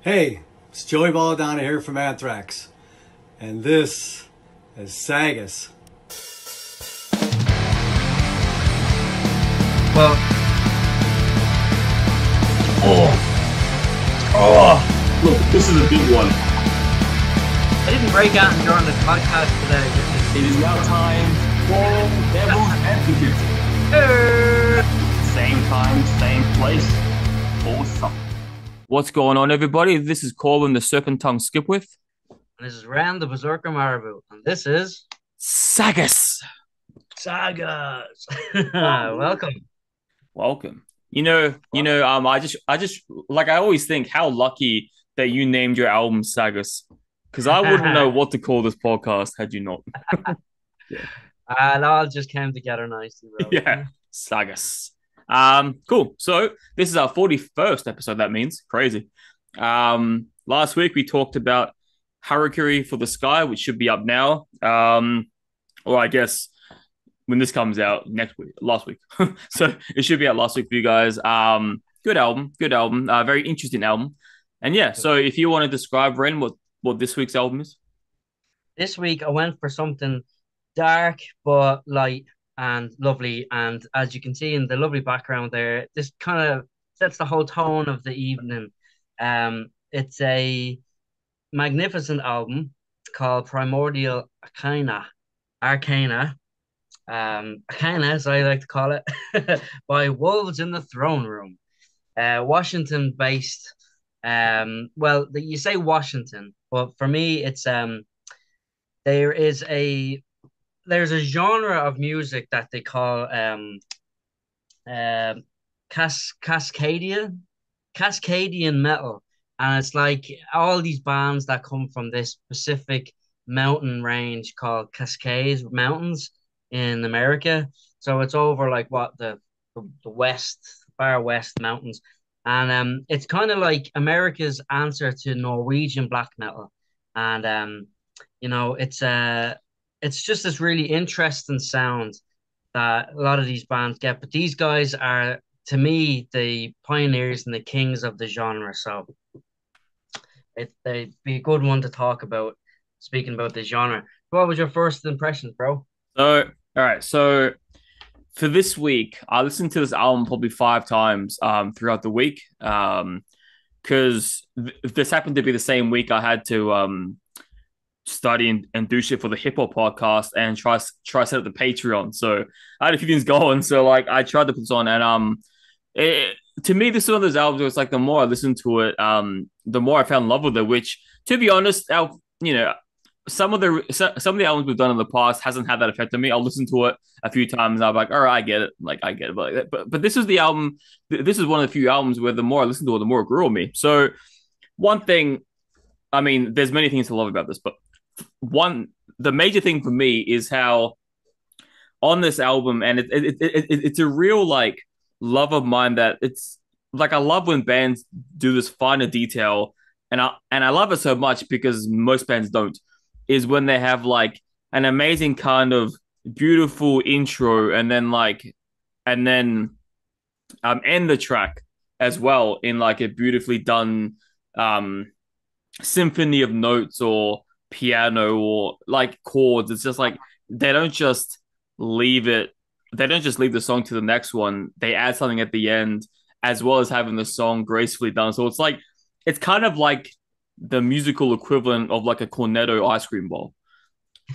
Hey, it's Joey Balladonna here from Anthrax, and this is SAGAS. Well, look, this is a big one. I didn't break out and join the podcast today. It is now time for Devil's Advocate. Same time, same place, awesome. What's going on, everybody? This is Corbin, the Serpent Tongue Skipwith. And this is Ram, the Berserker Marabou. And this is SAGAS. SAGAS. Welcome. I just like, I always think how lucky that you named your album SAGAS, because I wouldn't know what to call this podcast had you not. Yeah. It all just came together nicely, bro. Yeah, SAGAS. Cool. So this is our 41st episode. That means crazy. Last week we talked about Harakiri for the Sky, which should be up now. Or I guess when this comes out last week. So it should be out last week for you guys. Good album. Very interesting album. And yeah, so if you want to describe, Ren, what this week's album is. This week I went for something dark but light and lovely, and as you can see in the lovely background there, this kind of sets the whole tone of the evening. It's a magnificent album called Primordial Arcana, as I like to call it, by Wolves in the Throne Room, Washington based. You say Washington, but for me it's there's a genre of music that they call Cascadian metal, and it's like all these bands that come from this specific mountain range called Cascades Mountains in America. So it's over like the far west mountains, and it's kind of like America's answer to Norwegian black metal, and it's just this really interesting sound that a lot of these bands get. But these guys are, to me, the pioneers and the kings of the genre. So they'd be a good one to talk about, speaking about the genre. What was your first impressions, bro? So, all right. So for this week, I listened to this album probably 5 times throughout the week, because this happened to be the same week I had to study and do shit for the hip hop podcast and try set up the Patreon. So I had a few things going. So like I tried to put this on, and to me, this is one of those albums where it's like the more I listened to it, the more I fell in love with it. Which, to be honest, some of the albums we've done in the past hasn't had that effect on me. I'll listen to it a few times and I'm like, all right, I get it. Like I get it. But this is the album. This is one of the few albums where the more I listen to it, the more it grew on me. So one thing, I mean, there's many things to love about this, but the major thing for me is how on this album, and it's a real like love of mine, that it's like I love when bands do this finer detail, and I love it so much because most bands don't, is when they have like an amazing kind of beautiful intro and then end the track as well in like a beautifully done symphony of notes or piano or like chords. It's just like they don't just leave the song to the next one. They add something at the end as well as having the song gracefully done. So it's kind of like the musical equivalent of like a cornetto ice cream bowl.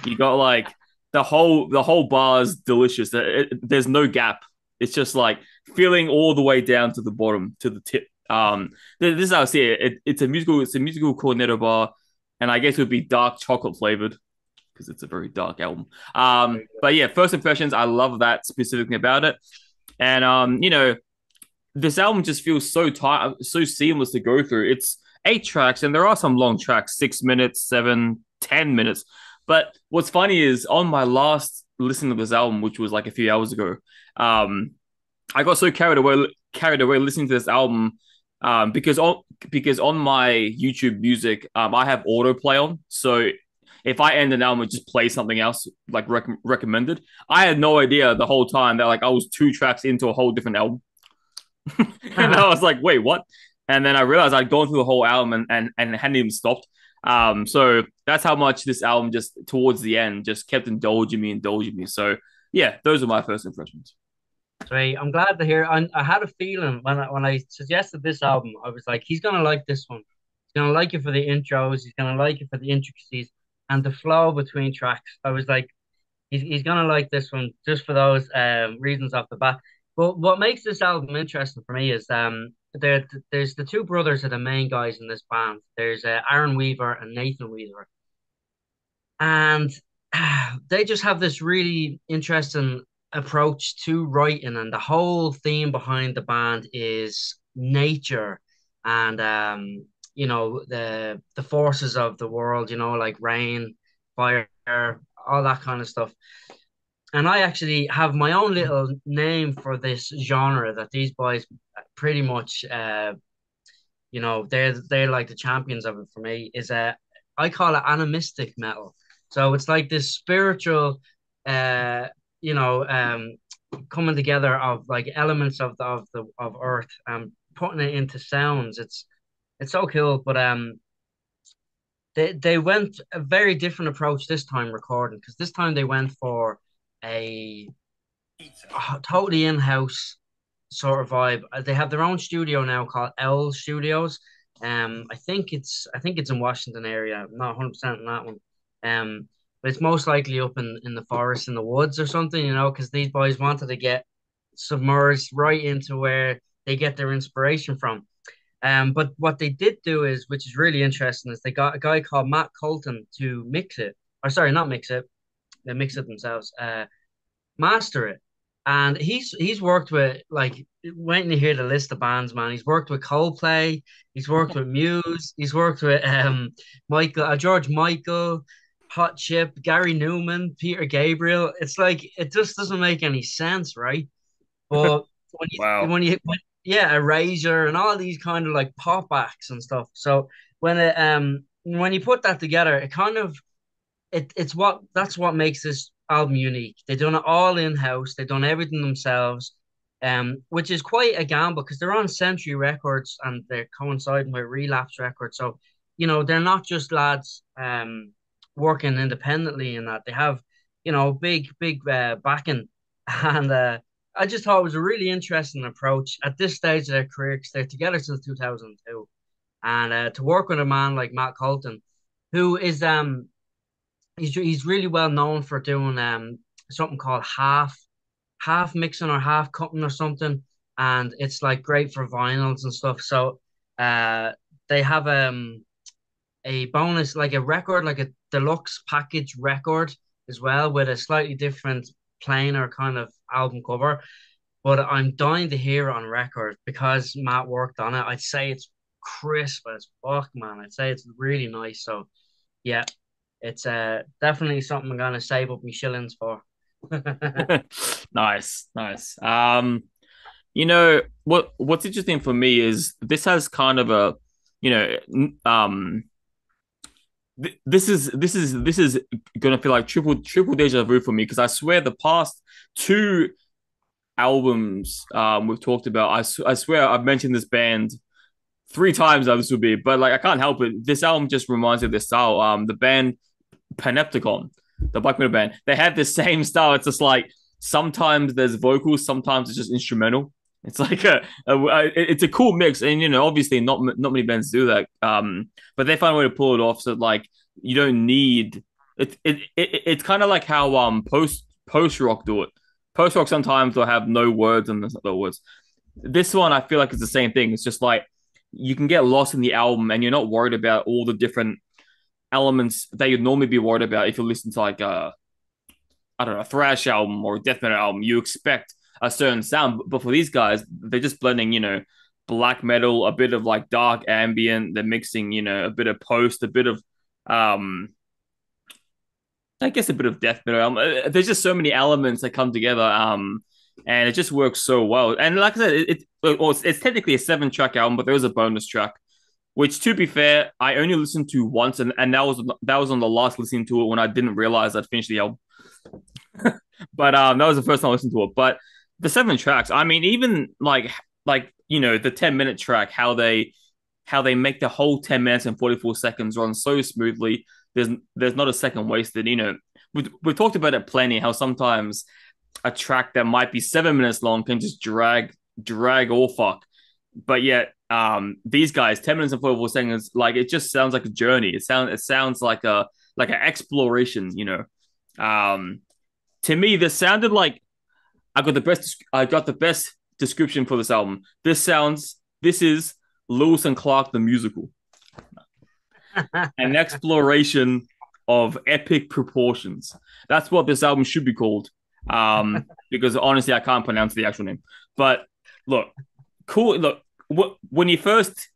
You got like the whole bar is delicious. There's no gap. It's just like filling all the way down to the bottom, to the tip. This is how I see it. It's a musical cornetto bar. And I guess it would be dark chocolate flavored because it's a very dark album. But yeah, first impressions, I love that specifically about it. And, this album just feels so so seamless to go through. It's 8 tracks, and there are some long tracks, 6 minutes, 7, 10 minutes. But what's funny is on my last listen to this album, which was like a few hours ago, I got so carried away listening to this album, because on my YouTube Music, I have autoplay on. So if I end an album, it just play something else like recommended. I had no idea the whole time that like I was 2 tracks into a whole different album, and I was like, wait, what? And then I realized I'd gone through the whole album and hadn't even stopped. So that's how much this album just towards the end just kept indulging me. So yeah, those are my first impressions. Right, I'm glad to hear. I had a feeling when I suggested this album, I was like, he's gonna like this one. He's gonna like it for the intros. He's gonna like it for the intricacies and the flow between tracks. I was like, he's gonna like this one just for those reasons off the bat. But what makes this album interesting for me is there's the two brothers are the main guys in this band. There's Aaron Weaver and Nathan Weaver, and they just have this really interesting approach to writing, and the whole theme behind the band is nature and the forces of the world, like rain, fire, all that kind of stuff. And I actually have my own little name for this genre that these boys pretty much they're like the champions of it for me is I call it animistic metal. So it's like this spiritual uh you know coming together of like elements of earth and putting it into sounds. It's so cool. But they went a very different approach this time recording, because this time they went for a totally in-house sort of vibe. They have their own studio now called L Studios. I think it's in Washington area. I'm not 100% on that one. But it's most likely up in the forest in the woods or something, because these boys wanted to get submerged right into where they get their inspiration from. But what they did do is, which is really interesting, is they got a guy called Matt Colton to mix it. Or sorry, not mix it. They mix it themselves. Master it. And he's worked with, like, waiting to hear the list of bands, man. He's worked with Coldplay, he's worked with Muse, he's worked with George Michael, Hot Chip, Gary Newman, Peter Gabriel. It's like it just doesn't make any sense, right? But Wow. yeah, Erasure and all these kind of like pop acts and stuff. So when you put that together, it kind of that's what makes this album unique. They done it all in house. They done everything themselves, which is quite a gamble because they're on Century Records and they're coinciding with Relapse Records. So they're not just lads working independently in that. They have big backing, and I just thought it was a really interesting approach at this stage of their career, because they're together since 2002, and to work with a man like Matt Colton, who is he's really well known for doing something called half mixing or half cutting or something, and it's like great for vinyls and stuff. So they have a bonus, like a record, like a deluxe package record as well, with a slightly different plainer kind of album cover. But I'm dying to hear it on record because Matt worked on it. I'd say it's crisp as fuck, man. I'd say it's really nice. So yeah, it's definitely something I'm gonna save up my shillings for. Nice, nice. What's interesting for me is this has kind of a, this is gonna feel like triple deja vu for me, because I swear the past two albums we've talked about, I swear I've mentioned this band three times now. This would be, but like I can't help it. This album just reminds me of this style. The band Panopticon, the black metal band, they had the same style. It's just like sometimes there's vocals, sometimes it's just instrumental. It's like it's a cool mix, and obviously not many bands do that. But they find a way to pull it off, so like you don't need it. It's kind of like how post rock do it. Post rock sometimes will have no words and there's no words. This one I feel like it's the same thing. It's just like you can get lost in the album and you're not worried about all the different elements that you'd normally be worried about if you listen to like I don't know, a thrash album or a death metal album. You expect a certain sound, but for these guys, they're just blending, black metal, a bit of like dark ambient. They're mixing, a bit of post, a bit of I guess a bit of death metal. There's just so many elements that come together, and it just works so well. And like I said, it's technically a 7-track album, but there is a bonus track, which, to be fair, I only listened to once, and that was on the last listening to it when I didn't realize I'd finished the album. But that was the first time I listened to it. But the 7 tracks, I mean, even like the 10-minute track, how they how they make the whole 10 minutes and 44 seconds run so smoothly. There's not a second wasted. We've talked about it plenty, how sometimes a track that might be 7 minutes long can just drag or fuck. But yet, these guys, 10 minutes and 44 seconds, like it just sounds like a journey. It sounds like an exploration, To me, this sounded like I got the best description for this album. This is Lewis and Clark the musical. An exploration of epic proportions. That's what this album should be called. Because honestly, I can't pronounce the actual name. But look, cool. Look, when you first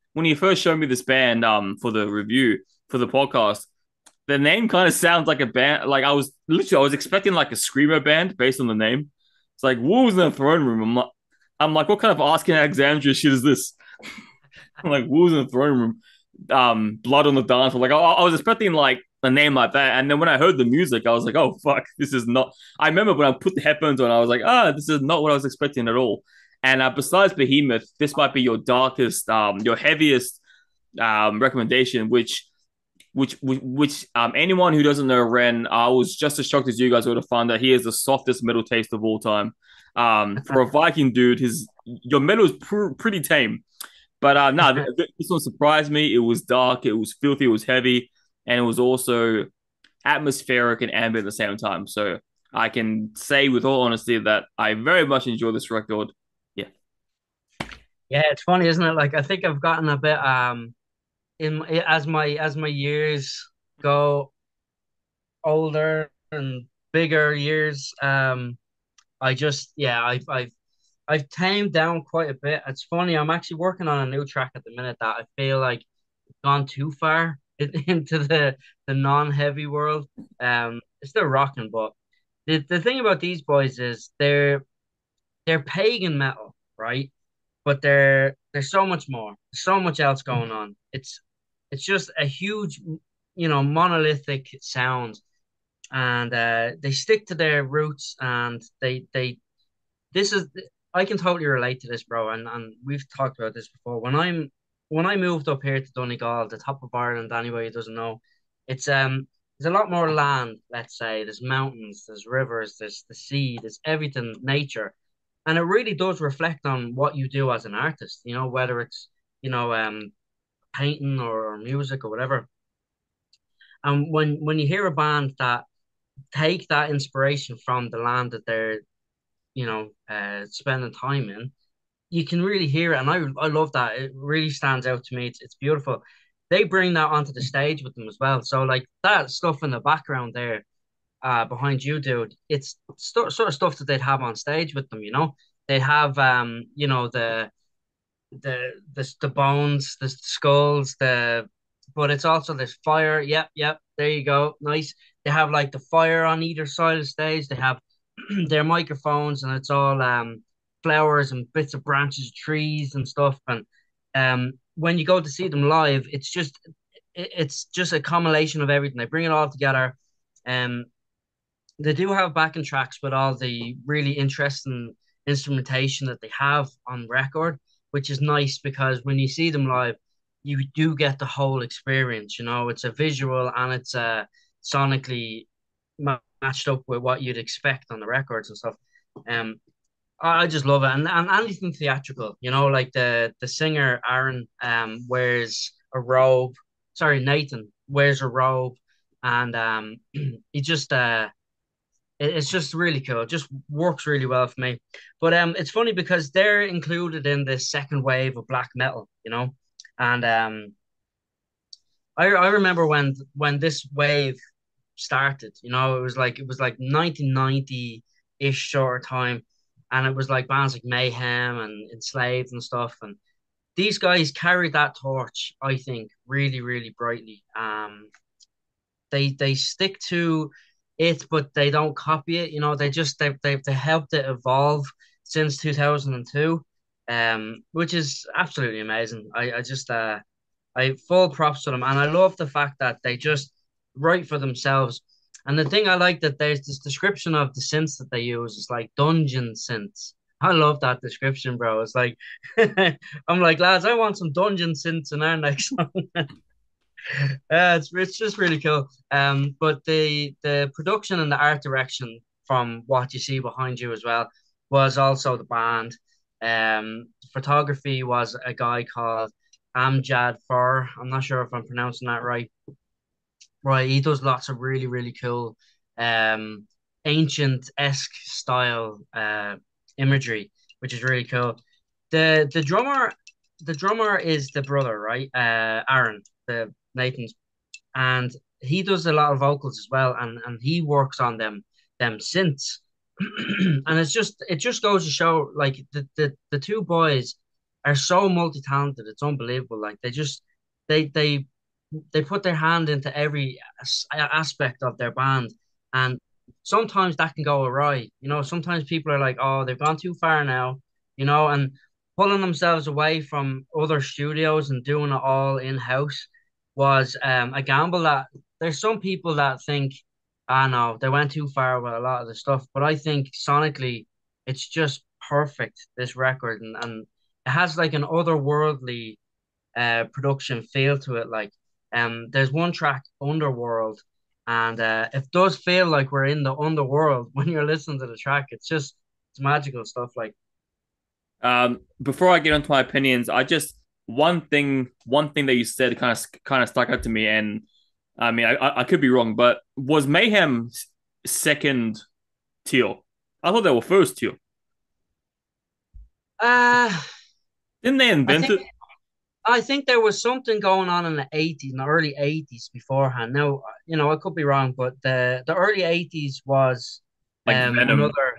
showed me this band for the review for the podcast, the name kind of sounds like a band. Like I was expecting like a screamer band based on the name. It's like Wolves in the Throne Room. I'm like, what kind of Asking Alexandria shit is this? I'm like Wolves in the Throne Room, Blood on the Dance Floor. Like I was expecting like a name like that, and then when I heard the music, I was like, oh fuck, this is not. I remember when I put the headphones on, I was like, this is not what I was expecting at all. And besides Behemoth, this might be your darkest, your heaviest recommendation, which anyone who doesn't know Ren, I was just as shocked as you guys would have found that he is the softest metal taste of all time. For a Viking dude, your metal is pretty tame. But no, this one surprised me. It was dark, it was filthy, it was heavy, and it was also atmospheric and ambient at the same time. So I can say with all honesty that I very much enjoy this record. Yeah. Yeah, it's funny, isn't it? Like I think I've gotten a bit as my years go older and bigger years, I just I've tamed down quite a bit. It's funny, I'm actually working on a new track at the minute that I feel like gone too far into the non-heavy world. It's still rocking, but the thing about these boys is they're pagan metal, right? But there's so much more, so much else going on. It's just a huge, monolithic sound, and they stick to their roots, and they this is I can totally relate to this, bro, and we've talked about this before. When I moved up here to Donegal, the top of Ireland, anybody who doesn't know, it's there's a lot more land, let's say. There's mountains, there's rivers, there's the sea, there's everything, nature. And it really does reflect on what you do as an artist, whether it's, painting or music or whatever. And when you hear a band that take that inspiration from the land that they're, spending time in, you can really hear it. And I love that. It really stands out to me. It's beautiful. They bring that onto the stage with them as well. So like that stuff in the background there, behind you, dude, it's sort of stuff that they'd have on stage with them, They'd have the bones, the skulls, but it's also there's fire. Yep, there you go. Nice. They have like the fire on either side of the stage. They have their microphones, and it's all flowers and bits of branches of trees and stuff. And when you go to see them live, it's just a combination of everything. They bring it all together. They do have backing tracks with all the really interesting instrumentation that they have on record, which is nice because when you see them live, you do get the whole experience. It's a visual and it's sonically matched up with what you'd expect on the records and stuff. I just love it, and anything theatrical. Like the singer Aaron wears a robe. Sorry, Nathan wears a robe, and he just it's just really cool. It just works really well for me. But it's funny because they're included in the second wave of black metal, and I remember when this wave started, it was like 1990-ish sort of time, and it was like bands like Mayhem and Enslaved and stuff, and these guys carried that torch, I think, really, really brightly. They stick to it, but they don't copy it. They helped it evolve since 2002, which is absolutely amazing. I full props to them, and I love the fact that they just write for themselves. And the thing I like that there's this description of the synths that they use is like dungeon synths, I love that description, bro. It's like I'm like, lads, I want some dungeon synths in our next song. It's just really cool. But the production and the art direction from what you see behind you as well was also the band. Photography was a guy called Amjad Fur. I'm not sure if I'm pronouncing that right. Right, he does lots of really, really cool, um, ancient-esque style imagery, which is really cool. The drummer is the brother, right? Aaron, the Nathan's, and he does a lot of vocals as well, and he works on them synths. And it just goes to show like the two boys are so multi-talented, it's unbelievable. Like they they they put their hand into every aspect of their band, and sometimes that can go awry. Sometimes people are like, oh, they've gone too far now, and pulling themselves away from other studios and doing it all in-house was a gamble. That there's some people that think, I know they went too far with a lot of the stuff, but I think sonically it's just perfect, this record, and it has like an otherworldly production feel to it. Like, there's one track, Underworld, and it does feel like we're in the underworld when you're listening to the track. It's magical stuff. Like, Before I get into my opinions, I just one thing that you said kind of stuck out to me, and I mean, I could be wrong, but was Mayhem second tier? I thought they were first tier. uh, Didn't they I invent think it? I think there was something going on in the 80s, in the early 80s beforehand. Now, I could be wrong, but the early 80s was Like Venom. another.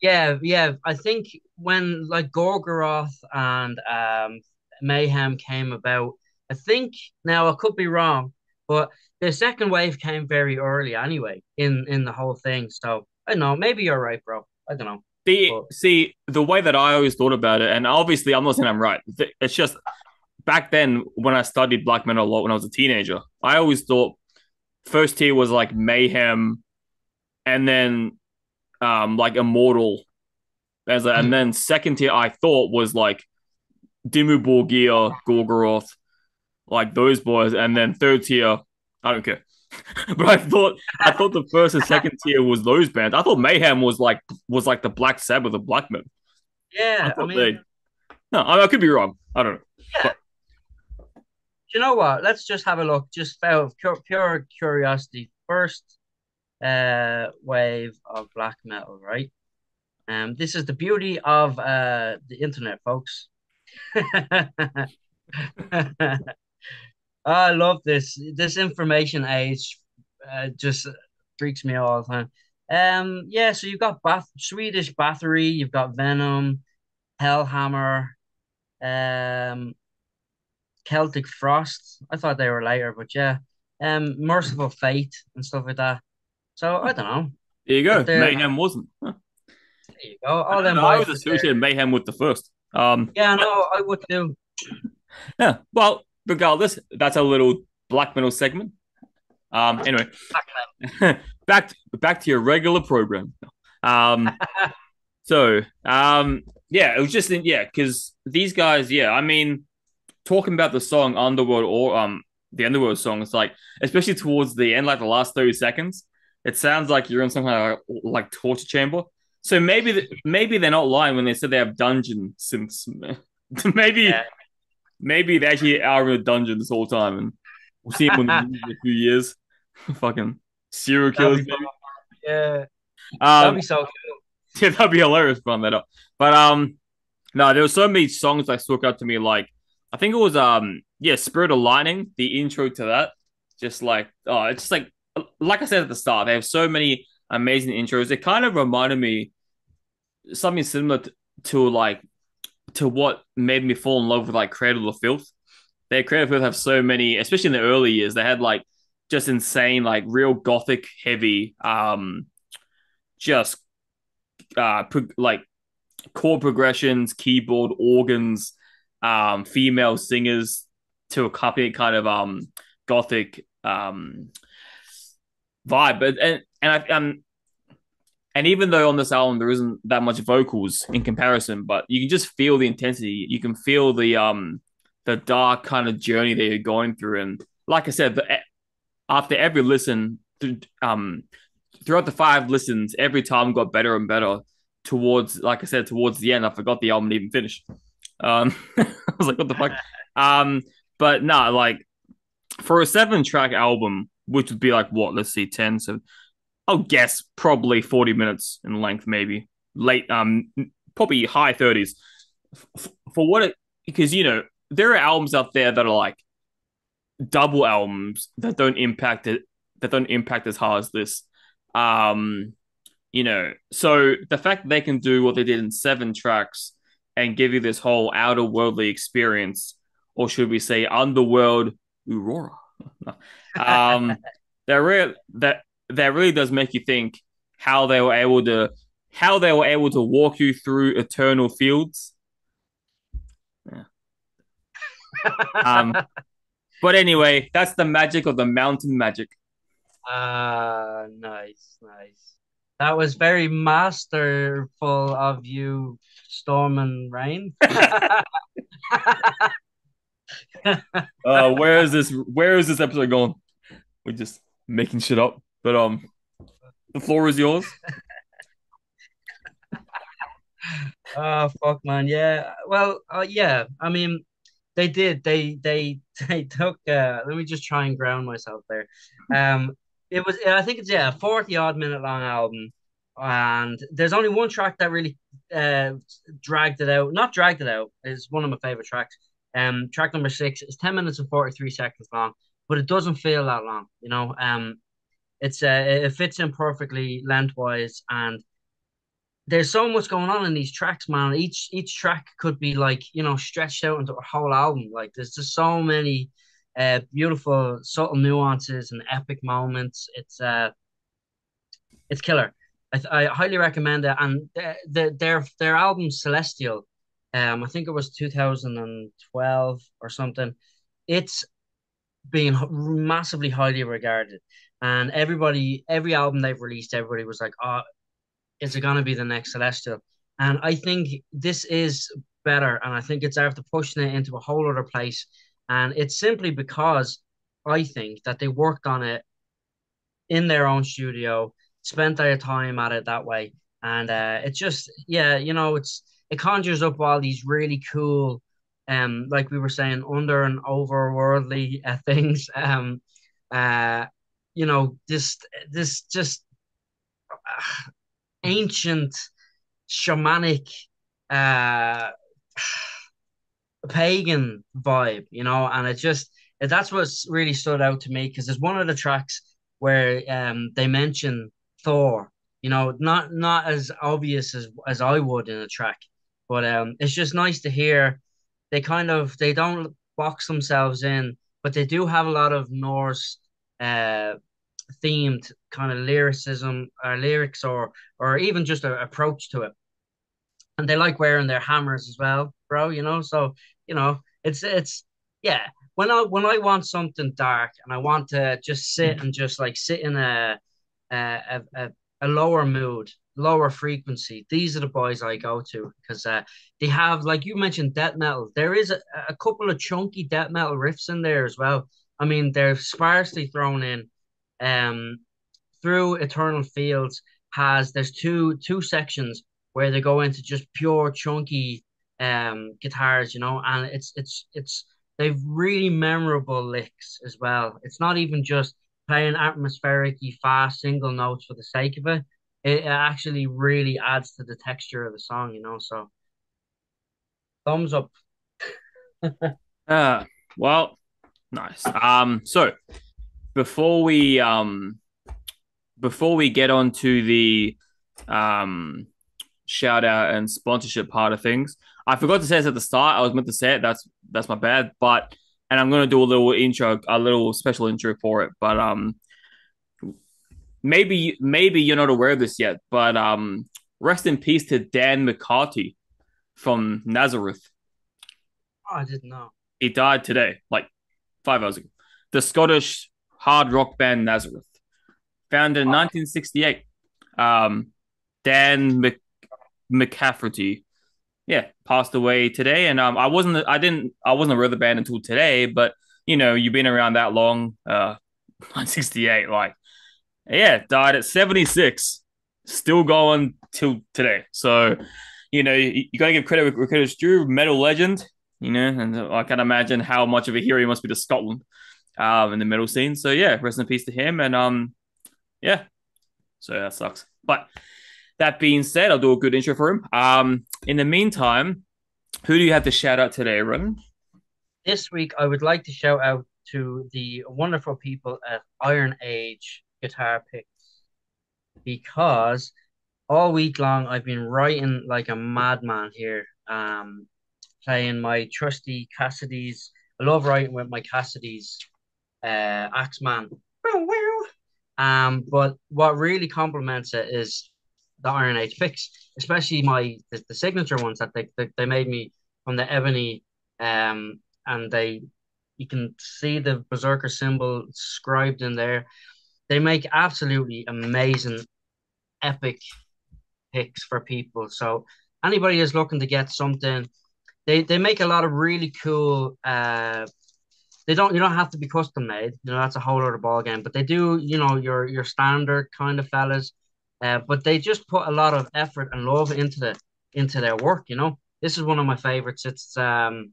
Yeah, yeah. I think when like Gorgoroth and Mayhem came about, I think, now I could be wrong, but the second wave came very early anyway in the whole thing. So I don't know, maybe you're right, bro. I don't know. But The way that I always thought about it, and obviously I'm not saying I'm right. It's just back then when I studied black metal a lot when I was a teenager, I always thought first tier was like Mayhem, and then like Immortal, and then second tier I thought was like Dimmu Borgir, Gorgoroth, like those boys, and then third tier I don't care. But I thought the first and second tier was those bands. I thought Mayhem was like the Black Sabbath of black metal. I yeah, I thought mean, they no, I could be wrong. I don't know. yeah. But You know what? Let's just have a look, just out of pure curiosity. First wave of black metal, right? This is the beauty of the internet, folks. I love this information age. Just freaks me out all the time. Yeah. So you've got Swedish Bathory, you've got Venom, Hellhammer, um, Celtic Frost. I thought they were later, but yeah. Merciful Fate and stuff like that. So I don't know. there you But go. Mayhem wasn't. Huh. there you go. I All don't them know. I was voices there. associating Mayhem with the first. Yeah, no, I would do. Yeah. Well, regardless, that's a little black metal segment. Anyway, back to your regular program. Um, yeah, it was just yeah, because these guys, yeah, I mean, talking about the song Underworld or the Underworld song, it's like, especially towards the end, like the last 30 seconds, it sounds like you're in some kind of like torture chamber. So maybe they're not lying when they said they have dungeon synths. maybe Yeah, maybe they actually are in a dungeon this whole time, and we'll see them in the news in a few years. Fucking serial that'd killers, be maybe. yeah, that'd Um, be so yeah, that'd be hilarious. Fun that up, but no, there were so many songs that stuck out to me. Like I think it was yeah, Spirit of Lightning, the intro to that. Just like it's just like I said at the start, they have so many amazing intros. It kind of reminded me something similar to like to what made me fall in love with like Cradle of Filth. Their Cradle of Filth have so many, especially in the early years, they had like just insane, like real gothic heavy, just like chord progressions, keyboard, organs, female singers to accompany kind of gothic vibe. But and I And even though on this album there isn't that much vocals in comparison, but you can just feel the intensity. You can feel the dark kind of journey that you're going through. And like I said, after every listen, throughout the 5 listens, every time got better and better. Towards, like I said, towards the end, I forgot the album even finished. I was like, what the fuck? But no, like for a 7-track album, which would be like what? Let's see, 10. So I'll guess probably 40 minutes in length, maybe late, probably high 30s. For what it, because there are albums out there that are like double albums that don't impact it, that don't impact as hard as this. Um, so the fact that they can do what they did in 7 tracks and give you this whole outer worldly experience, or should we say underworld aurora, um, that really does make you think how they were able to walk you through eternal fields. Yeah. But anyway, that's the magic of the mountain magic. Nice, nice. That was very masterful of you, Storm and Rain. Where is this episode going? We're just making shit up. But the floor is yours. Oh fuck, man. Yeah. Well, yeah. I mean, they did. They took. Let me just try and ground myself there. It was. I think it's, yeah, a 40 odd minute long album, and there's only one track that really dragged it out. Not dragged it out. Is one of my favorite tracks. Track number 6 is 10 minutes and 43 seconds long, but it doesn't feel that long. It fits in perfectly lengthwise, and there's so much going on in these tracks, man. Each track could be like, stretched out into a whole album. Like there's just so many beautiful subtle nuances and epic moments. It's killer. I highly recommend it. And their album Celestial, I think it was 2012 or something. It's being massively highly regarded. And every album they've released, everybody was like, "Oh, is it going to be the next Celestial?" And I think this is better. And I think it's after pushing it into a whole other place. And it's simply because I think that they worked on it in their own studio, spent their time at it that way. And it's just, yeah, it conjures up all these really cool, like we were saying, under and overworldly things. Uh, this just ancient shamanic uh pagan vibe, and that's what's really stood out to me, because there's one of the tracks where they mention Thor, not as obvious as I would in a track, but it's just nice to hear. They don't box themselves in, but they do have a lot of Norse themed kind of lyricism or lyrics, or even just an approach to it. And they like wearing their hammers as well, bro, so it's yeah, when I want something dark and I want to just sit and just like sit in a, a, a lower mood, lower frequency, these are the boys I go to, because they have, like you mentioned, death metal. There is a couple of chunky death metal riffs in there as well. I mean, they're sparsely thrown in. um Through Eternal Fields there's two sections where they go into just pure chunky guitars, and it's they've really memorable licks as well. It's not even just playing atmospheric fast single notes for the sake of it. It actually really adds to the texture of the song, so thumbs up. Uh, well, nice. So before we get on to the shout out and sponsorship part of things, I forgot to say this at the start. I was meant to say it. That's my bad. But and I'm gonna do a little special intro for it. But maybe you're not aware of this yet. But rest in peace to Dan McCarty from Nazareth. Oh, I didn't know. He died today, like 5 hours ago. The Scottish hard rock band Nazareth, founded in 1968. Dan McCafferty. Yeah, passed away today, and I wasn't aware of the band until today, but you've been around that long, 1968, like, yeah, died at 76, still going till today. So, you gotta give credit where credit's due. Metal legend, and I can imagine how much of a hero he must be to Scotland, in the metal scene. So yeah, rest in peace to him, and yeah, so that sucks, but. That being said, I'll do a good intro for him. In the meantime, who do you have to shout out today, Ron? This week, I would like to shout out to the wonderful people at Iron Age Guitar Picks, because all week long I've been writing like a madman here, playing my trusty Cassidy's. I love writing with my Cassidy's Axeman. But what really complements it is the Iron Age picks, especially the signature ones that they made me from the ebony, and you can see the Berserker symbol scribed in there. They make absolutely amazing, epic picks for people. So anybody is looking to get something, they make a lot of really cool. You don't have to be custom made. That's a whole other ball game. But they do, your standard kind of fellas. But they just put a lot of effort and love into their work. This is one of my favorites. It's a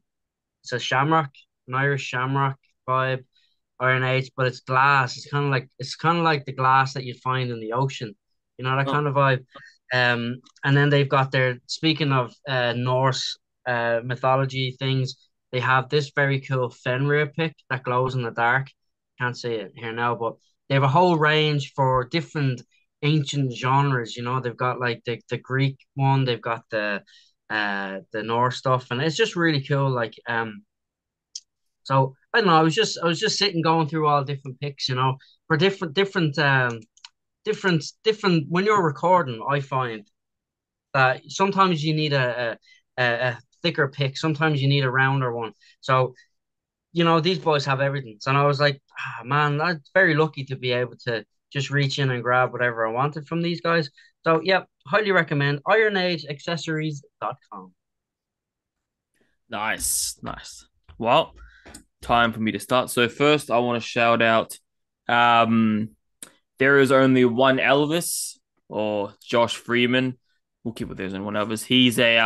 shamrock, an Irish shamrock vibe, Iron Age, but it's glass. It's kind of like the glass that you'd find in the ocean. That kind of vibe. And then they've got speaking of Norse mythology things, they have this very cool Fenrir pick that glows in the dark. Can't see it here now, but they have a whole range for different ancient genres. They've got like the Greek one, they've got the Norse stuff, and it's just really cool. Like so I don't know. I was just sitting going through all different picks, for different when you're recording. I find that sometimes you need a thicker pick, sometimes you need a rounder one. So these boys have everything, and I was like, man, I'm very lucky to be able to just reach in and grab whatever I wanted from these guys. So yeah, highly recommend ironageaccessories.com. Nice. Well, time for me to start. So first I want to shout out, there is only one Elvis, or Josh Freeman. We'll keep it there's only one Elvis. He's a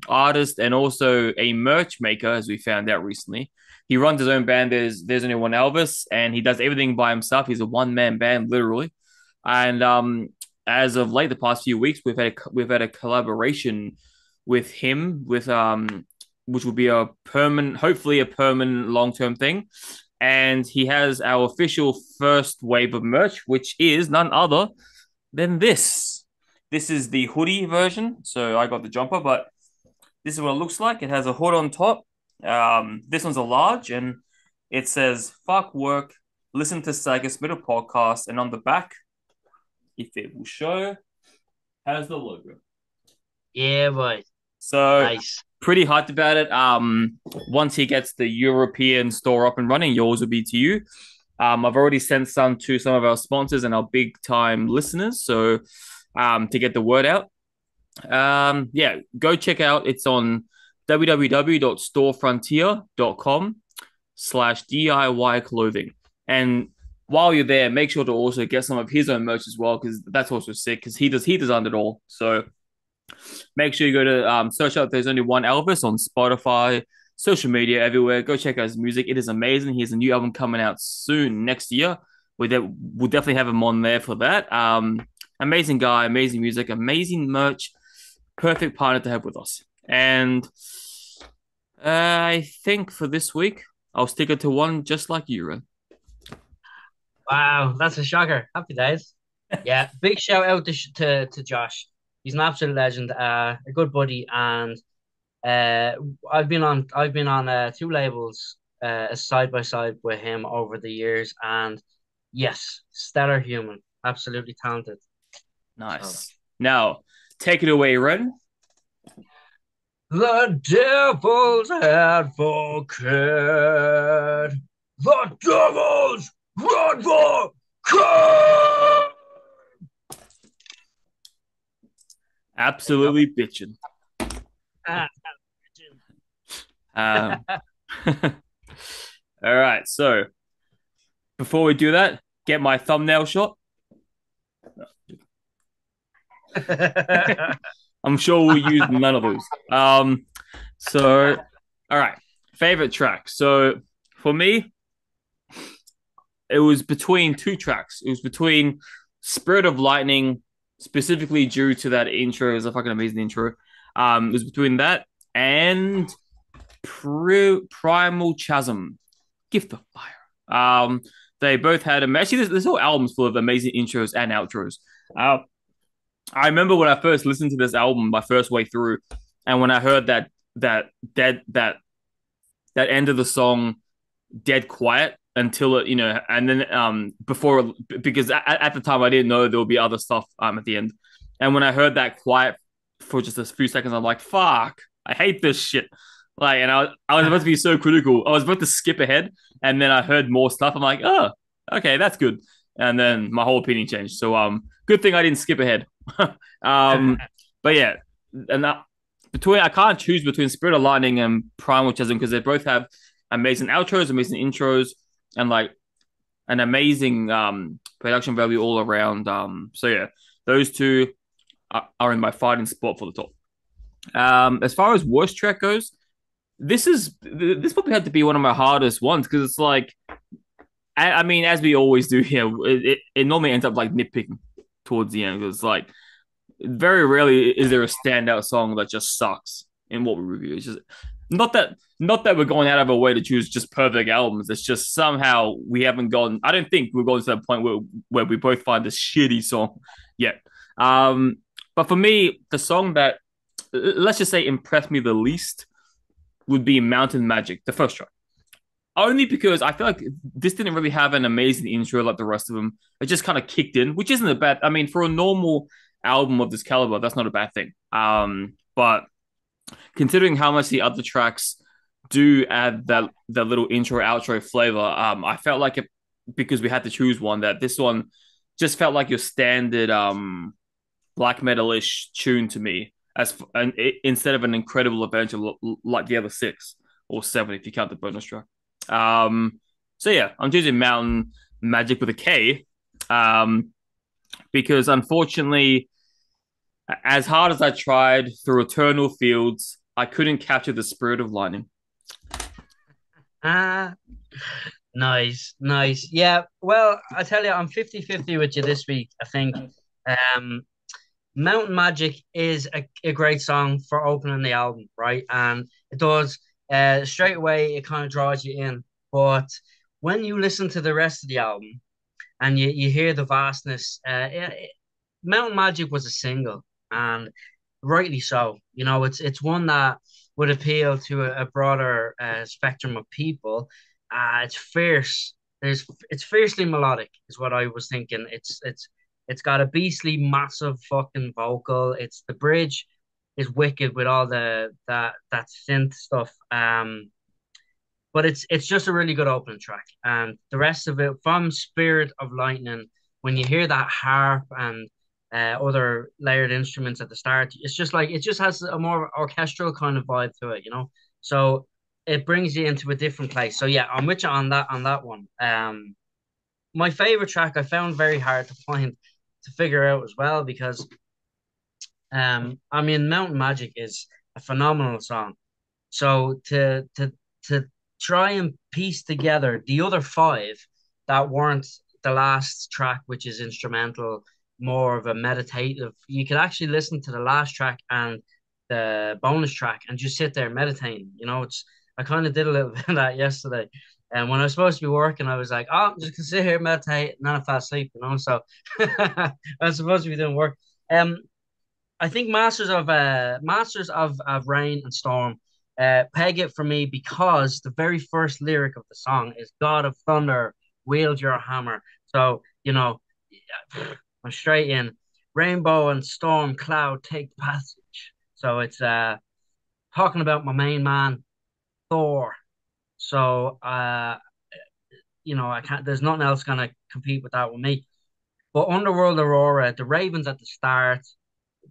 artist and also a merch maker, as we found out recently. He runs his own band. There's only one Elvis, and he does everything by himself. He's a one-man band, literally. And as of late, the past few weeks, we've had a collaboration with him, which will be hopefully a permanent long-term thing. And he has our official first wave of merch, which is none other than this. This is the hoodie version. So I got the jumper, but this is what it looks like. It has a hood on top. This one's a large, and it says "fuck work, listen to SAGAS Metal Podcast," and on the back, if it will show, has the logo. Yeah, boy. So nice. Pretty hyped about it. Once he gets the European store up and running, yours will be to you. I've already sent some to some of our sponsors and our big time listeners, so to get the word out. Yeah, go check out. It's on www.storefrontier.com/DIY clothing. And while you're there, make sure to also get some of his own merch as well, because that's also sick, because he designed it all. So make sure you go to search out There's Only One Elvis on Spotify, social media, everywhere. Go check out his music. It is amazing. He has a new album coming out soon, next year. We'll definitely have him on there for that. Amazing guy, amazing music, amazing merch. Perfect partner to have with us. And I think for this week, I'll stick it to one just like you, Ren. Wow, that's a shocker. Happy days. Yeah, big shout out to Josh. He's an absolute legend, a good buddy, and I've been on two labels side by side with him over the years, and yes, stellar human, absolutely talented. Nice. Now, take it away, Ren. The devil's advocate. The devil's advocate. Absolutely bitching. Ah, Um, all right. So before we do that, get my thumbnail shot. I'm sure we'll use none of those. So, all right. Favorite track. So for me, it was between two tracks. It was between Spirit of Lightning, specifically due to that intro. It was a fucking amazing intro. It was between that and Primal Chasm, Gift of Fire. They both had actually this whole album's full of amazing intros and outros. Uh, I remember when I first listened to this album, my first way through, and when I heard that end of the song, dead quiet until it, and then before, because at the time I didn't know there would be other stuff at the end, and when I heard that quiet for just a few seconds, I'm like, fuck, I hate this shit. Like, and I was about to be so critical. I was about to skip ahead, and then I heard more stuff. I'm like, oh, okay, that's good. And then my whole opinion changed. So good thing I didn't skip ahead. But yeah, and between I can't choose between Spirit of Lightning and Primal Chasm because they both have amazing outros, amazing intros, and like an amazing production value all around. So yeah, those two are in my fighting spot for the top. As far as worst track goes, this probably had to be one of my hardest ones because it's like, I mean, as we always do here, it normally ends up like nitpicking towards the end because like very rarely is there a standout song that just sucks in what we review. It's just not that we're going out of our way to choose just perfect albums. It's just somehow we haven't gone. I don't think we've gone to that point where we both find this shitty song yet. But for me, the song that let's just say impressed me the least would be Mountain Magic, the first track. Only because I feel like this didn't really have an amazing intro like the rest of them. It just kind of kicked in, which isn't a bad. I mean, for a normal album of this caliber, that's not a bad thing. But considering how much the other tracks do add that little intro outro flavor, I felt like it because we had to choose one that this one just felt like your standard black metal-ish tune to me instead of an incredible adventure like the other 6 or 7 if you count the bonus track. So yeah, I'm choosing Mountain Magic with a K, because unfortunately, as hard as I tried through Eternal Fields, I couldn't capture the Spirit of Lightning. ah, nice, nice. Yeah, well, I tell you, I'm 50-50 with you this week. I think um, Mountain Magic is a great song for opening the album, right? And it does straight away, it kind of draws you in. But when you listen to the rest of the album and you hear the vastness, Mountain Magic was a single, and rightly so. You know, it's one that would appeal to a broader spectrum of people. It's fierce. It's fiercely melodic, is what I was thinking. It's got a beastly, massive fucking vocal. It's the bridge is wicked with all that synth stuff. But it's just a really good opening track, and the rest of it from Spirit of Lightning. When you hear that harp and other layered instruments at the start, it's just like it just has a more orchestral kind of vibe to it, you know. So it brings you into a different place. So yeah, I'm with you on that one. My favorite track I found very hard to figure out as well because I mean Mountain Magic is a phenomenal song. So to try and piece together the other 5 that weren't the last track, which is instrumental, more of a meditative. You could actually listen to the last track and the bonus track and just sit there meditating. You know, it's I kind of did a little bit of that yesterday. And when I was supposed to be working, I was like, oh, I'm just gonna sit here and meditate, and then I fell asleep, you know. So I was supposed to be doing work. I think Masters of Rain and Storm peg it for me because the very first lyric of the song is God of Thunder, wield your hammer. So, you know, I'm straight in. Rainbow and storm cloud take the passage. So it's talking about my main man, Thor. So you know, I can't there's nothing else gonna compete with that with me. But Underworld Aurora, the Ravens at the start,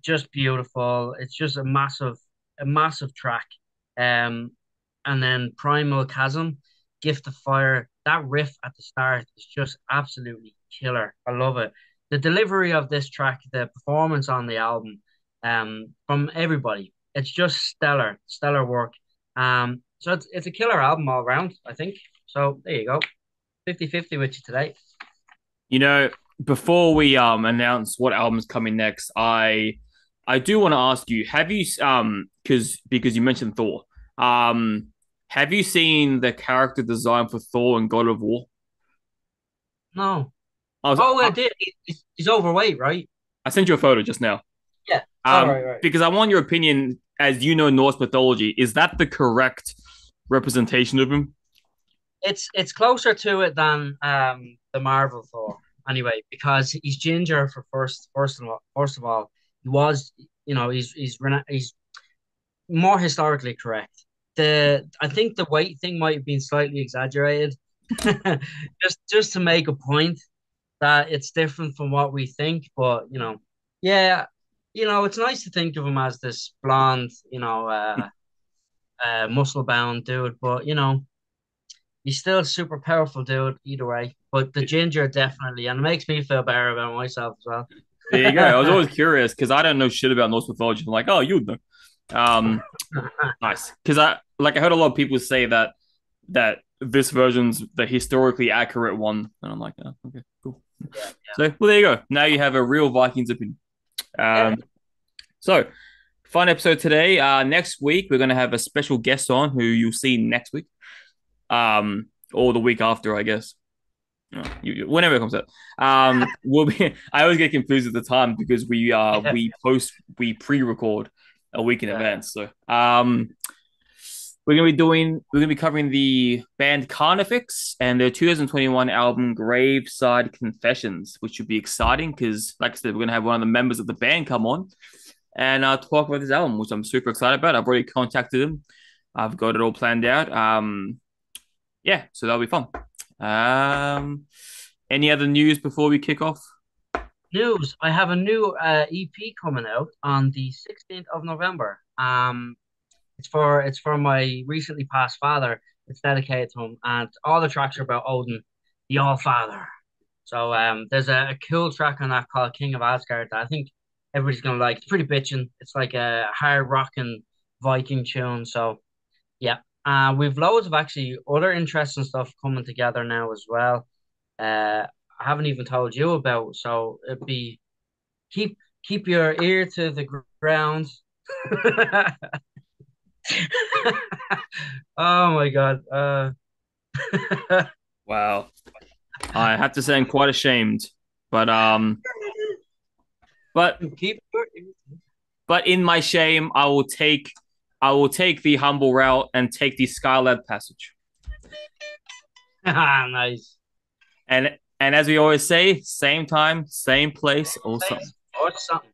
just beautiful. It's just a massive track. Um, and then Primal Chasm, Gift of Fire. That riff at the start is just absolutely killer. I love it. The delivery of this track, the performance on the album, from everybody, it's just stellar, stellar work. So it's a killer album all around, I think. So there you go. 50-50 with you today. You know, before we announce what album's coming next, I do want to ask you, have you because you mentioned Thor, have you seen the character design for Thor and God of War? No. I was, Oh, I did. He's overweight, right? I sent you a photo just now. Yeah. All right. Because I want your opinion, as you know Norse mythology. Is that the correct representation of him? It's closer to it than the Marvel Thor anyway, because he's ginger for first of all, he was, he's more historically correct. I think the weight thing might have been slightly exaggerated, just to make a point that it's different from what we think. But yeah, it's nice to think of him as this blonde, muscle bound dude. But he's still a super powerful dude either way. But the ginger definitely, and it makes me feel better about myself as well. There you go. I was always curious because I don't know shit about Norse mythology. I'm like, oh, you know. Nice. Because I heard a lot of people say that this version's the historically accurate one, and I'm like, oh, okay, cool. Yeah. So, well, there you go. Now you have a real Vikings opinion. So, fun episode today. Next week we're gonna have a special guest on who you'll see next week, or the week after, I guess. Whenever it comes out. We'll be. I always get confused at the time because we pre-record a week in advance. So we're gonna be covering the band Carnifex and their 2021 album Graveside Confessions, which should be exciting because, like I said, we're gonna have one of the members of the band come on and talk about this album, which I'm super excited about. I've already contacted him. I've got it all planned out. Yeah, so that'll be fun. Any other news before we kick off? News. I have a new EP coming out on the 16th of November. It's for my recently passed father. It's dedicated to him, and all the tracks are about Odin, the All Father. So there's a cool track on that called King of Asgard that I think everybody's gonna like. It's pretty bitchin'. It's like a hard rocking Viking tune. So yeah. We've loads of actually other interesting stuff coming together now as well. I haven't even told you about, so it'd be keep your ear to the ground. Oh my God. Wow. I have to say I'm quite ashamed, but keep but in my shame, I will take the humble route and take the Skylab passage. Nice. And as we always say, same time, same place, or something. Or something.